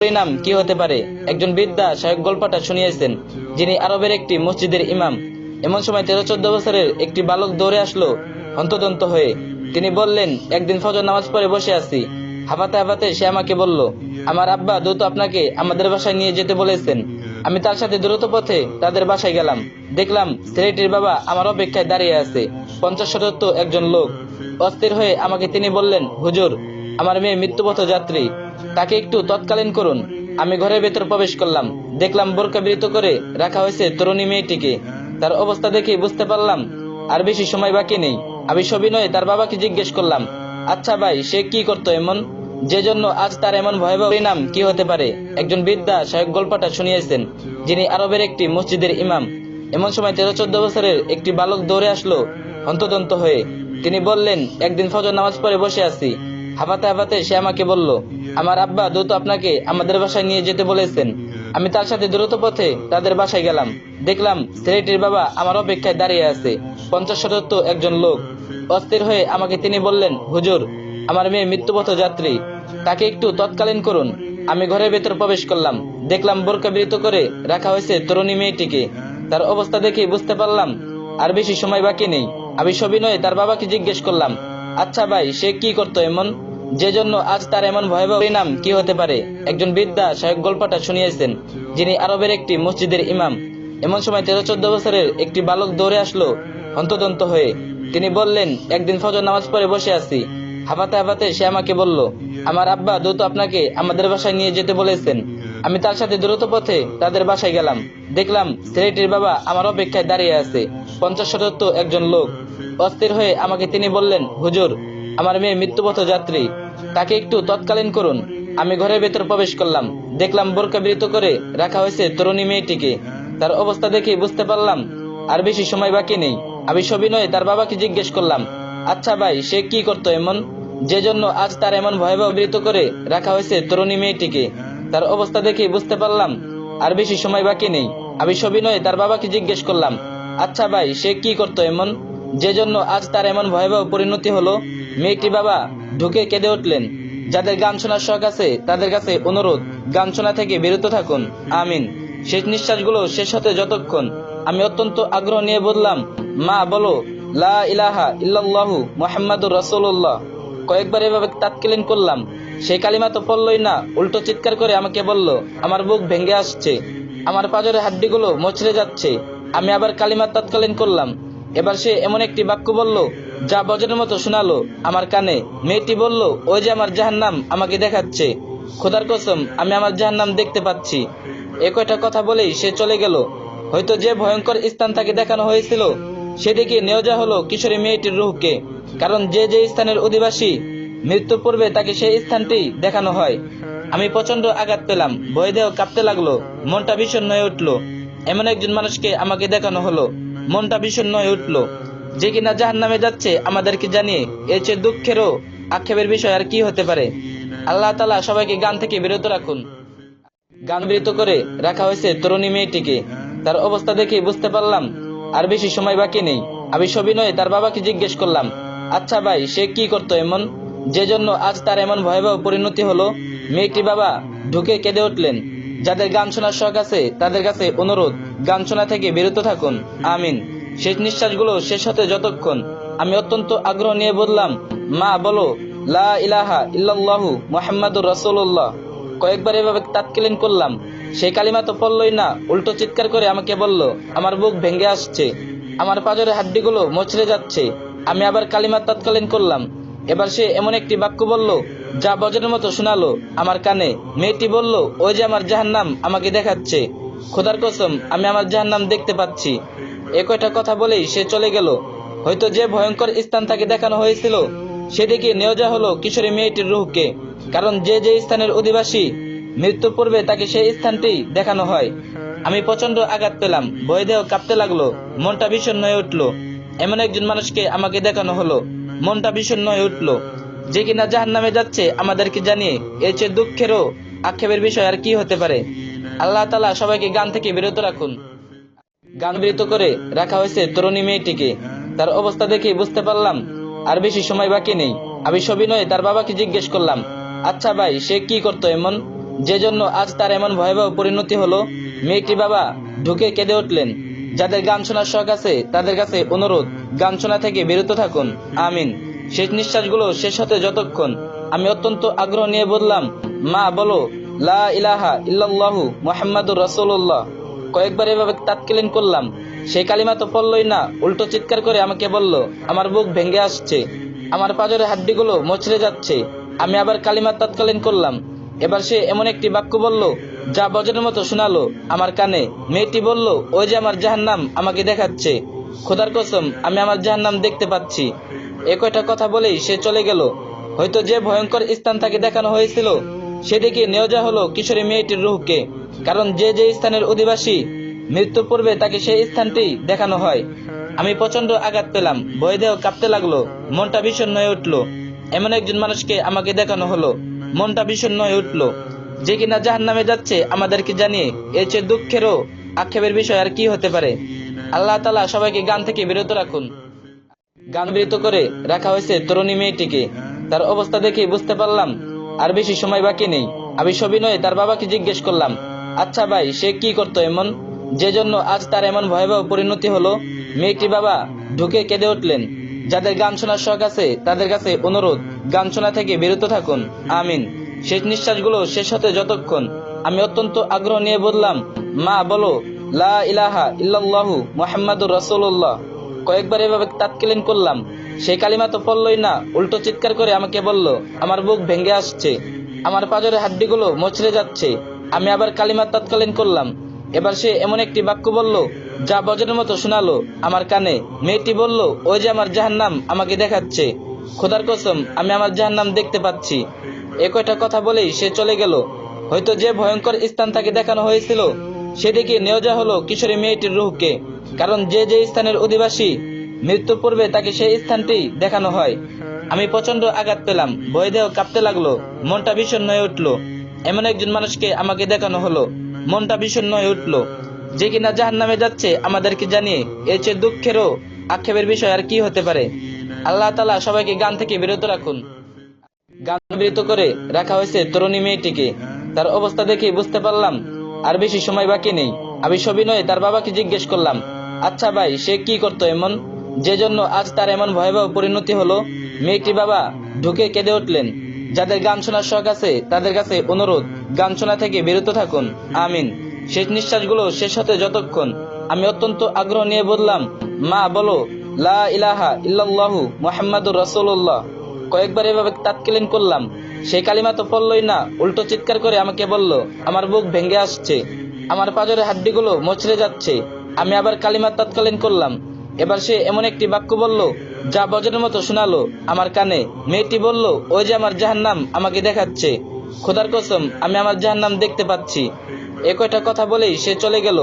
পরিণাম কি হতে পারে? একজন বৃদ্ধা শায়খ গল্পটা শুনিয়েছেন, যিনি আরবের একটি মসজিদের ইমাম। এমন সময় 13-14 বছরের একটি বালক দৌড়ে আসলো হন্তদন্ত হয়ে। তিনি বললেন, একদিন ফজর নামাজ পড়ে বসে আছি, হাঁপাতে হাঁপাতে সে আমাকে বলল, আমার আব্বা দ্রুত আপনাকে আমাদের বাসায় নিয়ে যেতে বলেছেন। আমি তার সাথে দ্রুত পথে তাদের বাসায় গেলাম। দেখলাম ছেলেটির বাবা আমার অপেক্ষায় দাঁড়িয়ে আছে। 50-60 একজন লোক। অস্থির হয়ে আমাকে তিনি বললেন, হুজুর, আমার মেয়ে মৃত্যুপথ যাত্রী, তাকে একটু তৎকালীন করুন। আমি ঘরের ভেতর প্রবেশ করলাম। দেখলাম বোরকা বিরত করে রাখা হয়েছে তরুণী মেয়েটিকে। তার অবস্থা দেখে বুঝতে পারলাম আর বেশি সময় বাকি নেই। আমি সবিনয়ে তার বাবাকে জিজ্ঞেস করলাম, আচ্ছা ভাই, সে কি করতো এমন, যে জন্য আজ তার এমন ভয়াবহ পরিণাম কি হতে পারে? একজন বৃদ্ধা শায়খ গল্পটা শুনিয়েছেন, যিনি আরবের একটি মসজিদের ইমাম। এমন সময় 13-14 বছরের একটি বালক দৌড়ে আসলো হন্তদন্ত হয়ে। তিনি বললেন, একদিন ফজর নামাজ পড়ে বসে আছি, হাঁপাতে হাঁপাতে সে আমাকে বলল, আমার আব্বা দ্রুত আপনাকে আমাদের বাসায় নিয়ে যেতে বলেছেন। আমি তার সাথে দ্রুত পথে তাদের বাসায় গেলাম। দেখলাম ছেলেটির বাবা আমার অপেক্ষায় দাঁড়িয়ে আছে। 50-60 একজন লোক। অস্থির হয়ে আমাকে তিনি বললেন, হুজুর, আমার মেয়ে মৃত্যুপথ যাত্রী, তাকে একটু তৎকালীন করুন। আমি ঘরের ভেতর প্রবেশ করলাম। দেখলাম বোরকা বিরত করে রাখা হয়েছে তরুণী মেয়েটিকে। তার অবস্থা দেখে বুঝতে পারলাম আর বেশি সময় বাকি নেই। আমি সবিনয়ে তার বাবাকে জিজ্ঞেস করলাম, আচ্ছা ভাই, সে কি করতো এমন, যে জন্য আজ তার এমন ভয়াবহ পরিণাম কি হতে পারে? একজন বৃদ্ধা শায়খ গল্পটা শুনিয়েছেন, যিনি আরবের একটি মসজিদের ইমাম। এমন সময় 13-14 বছরের একটি বালক দৌড়ে আসলো হন্তদন্ত হয়ে। তিনি বললেন, একদিন ফজর নামাজ পড়ে বসে আছি, হাঁপাতে হাঁপাতে সে আমাকে বলল, আমার আব্বা দ্রুত আপনাকে আমাদের বাসায় নিয়ে যেতে বলেছেন। আমি তার সাথে দ্রুত পথে তাদের বাসায় গেলাম। দেখলাম ছেলেটির বাবা আমার অপেক্ষায় দাঁড়িয়ে আছে। 50-60 একজন লোক। অস্থির হয়ে আমাকে তিনি বললেন, হুজুর, আমার মেয়ে মৃত্যুপথ যাত্রী, তাকে একটু তৎকালীন করুন। আমি ঘরের ভেতর প্রবেশ করলাম। দেখলাম বোরকা বিরত করে রাখা হয়েছে তরুণী মেয়েটিকে। তার অবস্থা দেখে বুঝতে পারলাম আর বেশি সময় বাকি নেই। আমি সবিনয়ে তার বাবাকে জিজ্ঞেস করলাম, আচ্ছা ভাই, সে কি করতো এমন, যে জন্য আজ তার এমন ভয়াবহ বিরত করে রাখা হয়েছে তরুণী মেয়েটিকে। তার অবস্থা দেখে বুঝতে পারলাম আর বেশি সময় বাকি নেই। আমি সবিনয়ে তার বাবাকে জিজ্ঞেস করলাম, আচ্ছা ভাই, সে কি করতো এমন, যে জন্য আজ তার এমন ভয়াবহ পরিণতি হলো? মেয়েটি বাবা ঢুকে কেঁদে উঠলেন। যাদের গান শোনার শখ আছে তাদের কাছে অনুরোধ, গান শোনা থেকে বিরত থাকুন। আমিন। শেষ নিঃশ্বাসগুলো শেষ হতে যতক্ষণ আমি অত্যন্ত আগ্রহ নিয়ে বললাম, মা বলো, লা ইলাহা ইল্লাল্লাহু মুহাম্মাদুর রাসূলুল্লাহ। কয়েকবার এভাবে তাৎকালীন করলাম। সেই কালিমা তো পড়লই না, উল্টো চিৎকার করে আমাকে বলল, আমার বুক ভেঙে আসছে, আমার পাঁজরের হাড্ডিগুলো মচড়ে যাচ্ছে। আমি আবার কালিমা তাৎকালীন করলাম। এবার সে এমন একটি বাক্য বলল, যা বজ্রের মতো শোনালো আমার কানে। মেয়েটি বলল, ওই যে আমার জাহান্নাম আমাকে দেখাচ্ছে। খোদার কসম, আমি আমার জাহান্নাম দেখতে পাচ্ছি। এ কয়টা কথা বলেই সে চলে গেল। হয়তো যে ভয়ঙ্কর স্থান তাকে দেখানো হয়েছিল সেদিকে নিয়ে যাওয়া হলো কিশোরী মেয়েটির রূহকে। কারণ যে যে স্থানের অধিবাসী, মৃত্যুর পূর্বে তাকে সেই স্থানটি দেখানো হয়। আমি প্রচন্ড আঘাত পেলাম, ভয় দেহ কাঁপতে লাগলো, মনটা বিষণ্ণ হয়ে উঠলো। এমন একজন মানুষকে আমাকে দেখানো হলো, মনটা বিষণ্ণ হয়ে উঠলো, যে কিনা জাহান্নামে যাচ্ছে আমাদেরকে জানিয়ে। এর চেয়ে দুঃখেরও আক্ষেপের বিষয় আর কি হতে পারে? আল্লাহ তাআলা সবাইকে গান থেকে বিরত রাখুন। গান বিরত করে রাখা হয়েছে তরুণী মেয়েটিকে। তার অবস্থা দেখে বুঝতে পারলাম আর বেশি সময় বাকি নেই। আমি সবিনয়ে তার বাবাকে জিজ্ঞেস করলাম, আচ্ছা ভাই, সে কি করতো এমন, যে জন্য আজ তার এমন ভয়াবহ পরিণতি হলো? মেয়েটি বাবা ঢুকে কেঁদে উঠলেন। যাদের গান শোনার শখ আছে তাদের কাছে অনুরোধ, গান শোনা থেকে বিরত থাকুন। আমিন। শেষ নিঃশ্বাসগুলো শেষ হতে যতক্ষণ আমি অত্যন্ত আগ্রহ নিয়ে বললাম, মা বলো, লা ইলাহা ইল্লাল্লাহু মুহাম্মাদুর রাসূলুল্লাহ। কয়েকবার এভাবে তাৎকালীন করলাম। সেই কালিমা তো পড়লই না, উল্টো চিৎকার করে আমাকে বলল, আমার বুক ভেঙে আসছে, আমার পাঁজরের হাড্ডিগুলো মচড়ে যাচ্ছে। আমি আবার কালিমা তৎকালীন করলাম। এবার সে এমন একটি বাক্য বলল, যা বজ্রের মতো শোনালো আমার কানে। মেয়েটি বলল, ওই যে আমার জাহান্নাম আমাকে দেখাচ্ছে। খোদার কসম, আমি আমার জাহান্নাম দেখতে পাচ্ছি। এ কয়টা কথা বলেই সে চলে গেল। হয়তো যে ভয়ঙ্কর স্থান তাকে দেখানো হয়েছিল সেদিকে নিয়ে যাওয়া হলো কিশোরী মেয়েটির রূহকে। কারণ যে যে স্থানের অধিবাসী, মৃত্যুর পূর্বে তাকে সেই স্থানটি দেখানো হয়। আমি প্রচন্ড আঘাত পেলাম, ভয় দেহ কাঁপতে লাগলো, মনটা বিষণ্ণ হয়ে উঠলো। এমন একজন মানুষকে আমাকে দেখানো হলো, মনটা বিষণ্ণ হয়ে উঠলো, যে কিনা জাহান্নামে যাচ্ছে আমাদেরকে জানিয়ে। এর চেয়ে দুঃখেরও আক্ষেপের বিষয় আর কি হতে পারে? আল্লাহ তাআলা সবাইকে গান থেকে বিরত রাখুন। গান বিরত করে রাখা হয়েছে তরুণী মেয়েটিকে। তার অবস্থা দেখে বুঝতে পারলাম আর বেশি সময় বাকি নেই। আমি সবিনয়ে তার বাবাকে জিজ্ঞেস করলাম, আচ্ছা ভাই, সে কি করতো এমন, যে জন্য আজ তার এমন ভয়াবহ পরিণতি হলো। মেয়েটি বাবা ঢুকে কেঁদে উঠলেন। যাদের গান শোনার শখ আছে তাদের কাছে অনুরোধ, গান শোনা থেকে বিরত থাকুন, আমিন। শেষ নিঃশ্বাসগুলো শেষ হতে যতক্ষণ আমি অত্যন্ত আগ্রহ নিয়ে বললাম, মা বলো লা ইলাহা ইল্লাল্লাহু মুহাম্মাদুর রাসূলুল্লাহ। কয়েকবার এভাবে তাৎকালীন করলাম। সেই কালিমা তো পড়লই না, উল্টো চিৎকার করে আমাকে বলল, আমার বুক ভেঙে আসছে, আমার পাঁজরের হাড্ডিগুলো মচড়ে যাচ্ছে। আমি আবার কালিমা তাৎকালীন করলাম। এবার সে এমন একটি বাক্য বলল যা বজ্রের মতো শোনালো আমার কানে। মেয়েটি বলল, ওই যে আমার জাহান্নাম আমাকে দেখাচ্ছে, খোদার কসম আমি আমার জাহান্নাম দেখতে পাচ্ছি। এ কয়টা কথা বলেই সে চলে গেল। হয়তো যে ভয়ঙ্কর স্থান তাকে দেখানো হয়েছিল সেদিকে নিয়ে যাওয়া হলো কিশোরী মেয়েটির রূহকে। কারণ যে যে স্থানের অধিবাসী, মৃত্যু পূর্বে তাকে সেই স্থানটি দেখানো হয়। আমি প্রচন্ড আঘাত পেলাম, ভয় দেহ কাঁপতে লাগলো, মনটা বিষণ্ণ হয়ে উঠলো। এমন একজন মানুষকে আমাকে দেখানো হলো, মনটা বিষণ্ণ হয়ে উঠলো, যে কিনা জাহান্নামে যাচ্ছে আমাদেরকে জানিয়ে। এর চেয়ে দুঃখেরও আক্ষেপের বিষয় আর কি হতে পারে। আল্লাহ তাআলা সবাইকে গান থেকে বিরত রাখুন। গান বিরত করে রাখা হয়েছে তরুণী মেয়েটিকে। তার অবস্থা দেখে বুঝতে পারলাম আর বেশি সময় বাকি নেই। আমি সবিনয়ে তার বাবাকে জিজ্ঞেস করলাম, আচ্ছা ভাই, সে কি করতো এমন, যে জন্য আজ তার এমন ভয়াবহ পরিণতি হলো? মেয়েটি বাবা ঢুকে কেঁদে উঠলেন। যাদের গান শোনার শখ আছে তাদের কাছে অনুরোধ, গান শোনা থেকে বিরত থাকুন, আমিন। শেষ নিঃশ্বাসগুলো শেষ হতে যতক্ষণ আমি অত্যন্ত আগ্রহ নিয়ে বললাম, মা বলো লা ইলাহা ইল্লাল্লাহু মুহাম্মাদুর রাসূলুল্লাহ। কয়েকবার এভাবে তাৎকালীন করলাম। সেই কালিমা তো পড়লই না, উল্টো চিৎকার করে আমাকে বলল, আমার বুক ভেঙে আসছে, আমার পাঁজরের হাড্ডিগুলো মচড়ে যাচ্ছে। আমি আবার কালিমা তাৎকালীন করলাম। এবার সে এমন একটি বাক্য বলল যা বজ্রের মতো শোনালো আমার কানে। মেয়েটি বলল, ওই যে আমার জাহান্নাম আমাকে দেখাচ্ছে, খোদার কসম আমি আমার জাহান্নাম দেখতে পাচ্ছি। এ কয়টা কথা বলেই সে চলে গেল। হয়তো যে ভয়ঙ্কর স্থান তাকে দেখানো হয়েছিল সেদিকে নিয়ে যাওয়া হলো কিশোরী মেয়েটির রূহকে। কারণ যে যে স্থানের অধিবাসী, মৃত্যু পূর্বে তাকে সেই স্থানটি দেখানো হয়। আমি প্রচন্ড আঘাত পেলাম, ভয় দেহ কাঁপতে লাগলো, মনটা বিষণ্ণ হয়ে উঠলো। এমন একজন মানুষকে আমাকে দেখানো হলো, মনটা বিষণ্ণ হয়ে উঠলো, যে কিনা জাহান্নামে যাচ্ছে আমাদেরকে জানিয়ে। এর চেয়ে দুঃখেরও আক্ষেপের বিষয় আর কি হতে পারে। আল্লাহ তাআলা সবাইকে গান থেকে বিরত রাখুন। গান বিরত করে রাখা হয়েছে তরুণী মেয়েটিকে। তার অবস্থা দেখে বুঝতে পারলাম আর বেশি সময় বাকি নেই। আমি সবিনয়ে তার বাবাকে জিজ্ঞেস করলাম, আচ্ছা ভাই, সে কি করতো এমন, যে জন্য আজ তার এমন ভয়াবহ পরিণতি হলো? মেয়েটি বাবা ঢুকে কেঁদে উঠলেন। যাদের গান শোনার শখ আছে তাদের কাছে অনুরোধ, গান শোনা থেকে বিরত থাকুন, আমিন। শেষ নিঃশ্বাসগুলো শেষ হতে যতক্ষণ আমি অত্যন্ত আগ্রহ নিয়ে বললাম, মা বলো লা ইলাহা ইল্লাল্লাহু মুহাম্মাদুর রাসূলুল্লাহ। কয়েকবার এভাবে তাৎকালীন করলাম। সেই কালিমা তো পড়লই না, উল্টো চিৎকার করে আমাকে বলল, আমার বুক ভেঙে আসছে, আমার পাঁজরের হাড্ডিগুলো মচড়ে যাচ্ছে। আমি আবার কালিমা তাৎকালীন করলাম। এবার সে এমন একটি বাক্য বলল যা বজ্রের মতো শোনালো আমার কানে। মেয়েটি বলল, ওই যে আমার জাহান্নাম আমাকে দেখাচ্ছে, খোদার কসম আমি আমার জাহান্নাম দেখতে পাচ্ছি। এ কয়টা কথা বলেই সে চলে গেল।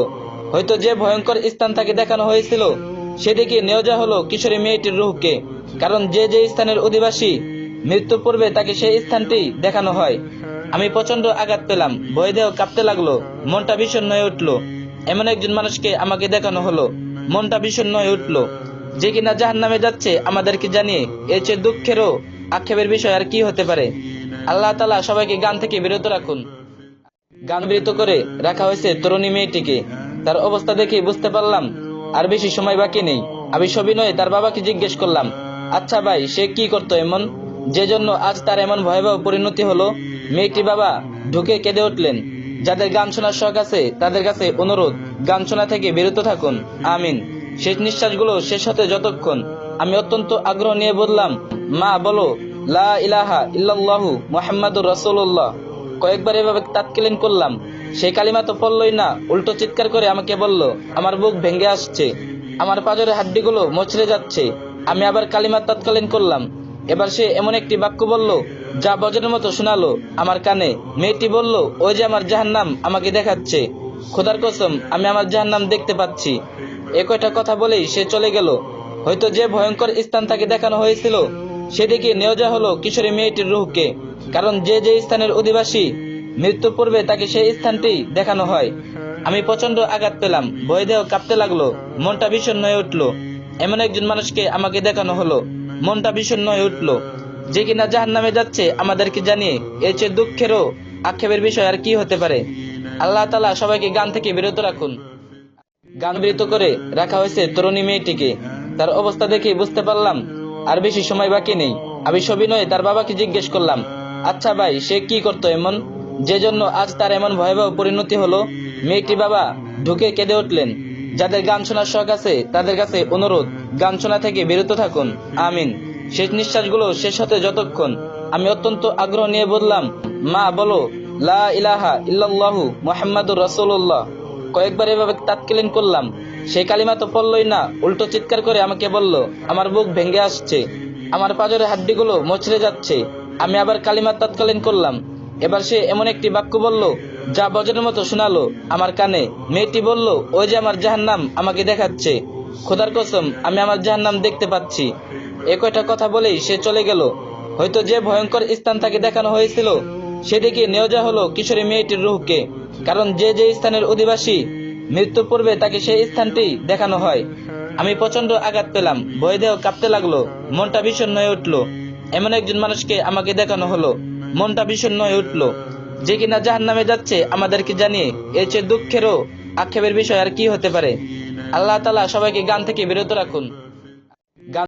হয়তো যে ভয়ঙ্কর স্থান তাকে দেখানো হয়েছিল সেদিকে নিয়ে যাওয়া হলো কিশোরী মেয়েটির রূহকে। কারণ যে যে স্থানের অধিবাসী, মৃত্যু পূর্বে তাকে সেই স্থানটি দেখানো হয়। আমি প্রচন্ড আঘাত পেলাম, ভয় দেহ কাঁপতে লাগলো, মনটা বিষণ্ণ হয়ে উঠলো। এমন একজন মানুষকে আমাকে দেখানো হলো, মনটা বিষণ্ণ হয়ে উঠলো, যে কিনা জাহান্নামে যাচ্ছে আমাদেরকে জানিয়ে। এর চেয়ে দুঃখেরও আক্ষেপের বিষয় আর কি হতে পারে। আল্লাহ তাআলা সবাইকে গান থেকে বিরত রাখুন। গান বিরত করে রাখা হয়েছে তরুণী মেয়েটিকে। তার অবস্থা দেখে বুঝতে পারলাম আর বেশি সময় বাকি নেই। আমি সবিনয়ে তার বাবাকে জিজ্ঞেস করলাম, আচ্ছা ভাই, সে কি করতো এমন, যে জন্য আজ তার এমন ভয়াবহ পরিণতি হলো? মেয়েটি বাবা ঢুকে কেঁদে উঠলেন। যাদের গান শোনার শখ আছে তাদের কাছে অনুরোধ, গান শোনা থেকে বিরত থাকুন, আমিন। শেষ নিঃশ্বাসগুলো শেষ হতে যতক্ষণ আমি অত্যন্ত আগ্রহ নিয়ে বললাম, মা বলো লা ইলাহা ইল্লাল্লাহু মুহাম্মাদুর রাসূলুল্লাহ। কয়েকবার এভাবে তাৎকালীন করলাম। সেই কালিমা তো পড়লই না, উল্টো চিৎকার করে আমাকে বলল, আমার বুক ভেঙে আসছে, আমার পাঁজরের হাড্ডিগুলো মচড়ে যাচ্ছে। আমি আবার কালিমা তাৎকালীন করলাম। এবার সে এমন একটি বাক্য বলল যা বজ্রের মতো শোনালো আমার কানে। মেয়েটি বলল, ওই যে আমার জাহান্নাম আমাকে দেখাচ্ছে, খোদার কসম আমি আমার জাহান্নাম দেখতে পাচ্ছি। এ কয়টা কথা বলেই সে চলে গেল। হয়তো যে ভয়ঙ্কর স্থান তাকে দেখানো হয়েছিল সেদিকে নিয়ে যাওয়া হলো কিশোরী মেয়েটির রূহকে। কারণ যে যে স্থানের অধিবাসী, মৃত্যু পূর্বে তাকে সেই স্থানটি দেখানো হয়। আমি প্রচন্ড আঘাত পেলাম, ভয় দেহ কাঁপতে লাগলো, মনটা বিষণ্ণ হয়ে উঠলো। এমন একজন মানুষকে আমাকে দেখানো হলো, মনটা বিষণ্ণ হয়ে উঠলো, যে কিনা জাহান্নামে যাচ্ছে আমাদেরকে জানিয়ে। এর চেয়ে দুঃখেরও আক্ষেপের বিষয় আর কি হতে পারে? আল্লাহ তাআলা সবাইকে গান থেকে বিরত রাখুন। গান বিরত করে রাখা হয়েছে তরুণী মেয়েটিকে। তার অবস্থা দেখে বুঝতে পারলাম আর বেশি সময় বাকি নেই। আমি সবিনয়ে তার বাবাকে জিজ্ঞেস করলাম, আচ্ছা ভাই, সে কি করতো এমন, যে জন্য আজ তার এমন ভয়াবহ পরিণতি হলো? মেয়েটি বাবা ঢুকে কেঁদে উঠলেন। যাদের গান শোনার শখ আছে তাদের কাছে অনুরোধ, গান শোনা থেকে বিরত থাকুন। আমিন। শেষ নিঃশ্বাসগুলো শেষ হতে যতক্ষণ আমি অত্যন্ত আগ্রহ নিয়ে বললাম, মা বলো, লা ইলাহা ইল্লাল্লাহু মুহাম্মাদুর রাসূলুল্লাহ। কয়েকবার এভাবে তাৎকালীন করলাম। সেই কালিমা তো পড়লই না, উল্টো চিৎকার করে আমাকে বলল, আমার বুক ভেঙে আসছে, আমার পাঁজরের হাড্ডিগুলো মচড়ে যাচ্ছে। আমি আবার কালিমা তাৎকালীন করলাম। এবার সে এমন একটি বাক্য বলল যা বজ্রের মতো শোনালো আমার কানে। মেয়েটি বলল, ওই যে আমার জাহান্নাম আমাকে দেখাচ্ছে। খোদার কসম, আমি আমার জাহান্নাম দেখতে পাচ্ছি। এ কয়টা কথা বলেই সে চলে গেল। হয়তো যে ভয়ঙ্কর স্থান তাকে দেখানো হয়েছিল সেদিকে নিয়ে যাওয়া হলো কিশোরী মেয়েটির রূহকে। কারণ যে যে স্থানের অধিবাসী, মৃত্যুর পূর্বে তাকে সেই স্থানটি দেখানো হয়। আমি প্রচন্ড আঘাত পেলাম, ভয় দেহ কাঁপতে লাগলো, মনটা বিষণ্ণ হয়ে উঠলো। এমন একজন মানুষকে আমাকে দেখানো হলো, মনটা বিষণ্ণ হয়ে উঠলো, যে কিনা জাহান্নামে যাচ্ছে আমাদেরকে জানিয়ে। এর চেয়ে দুঃখেরও আক্ষেপের বিষয় আর কি হতে পারে? আল্লাহ তাআলা সবাইকে গান থেকে বিরত রাখুন। গান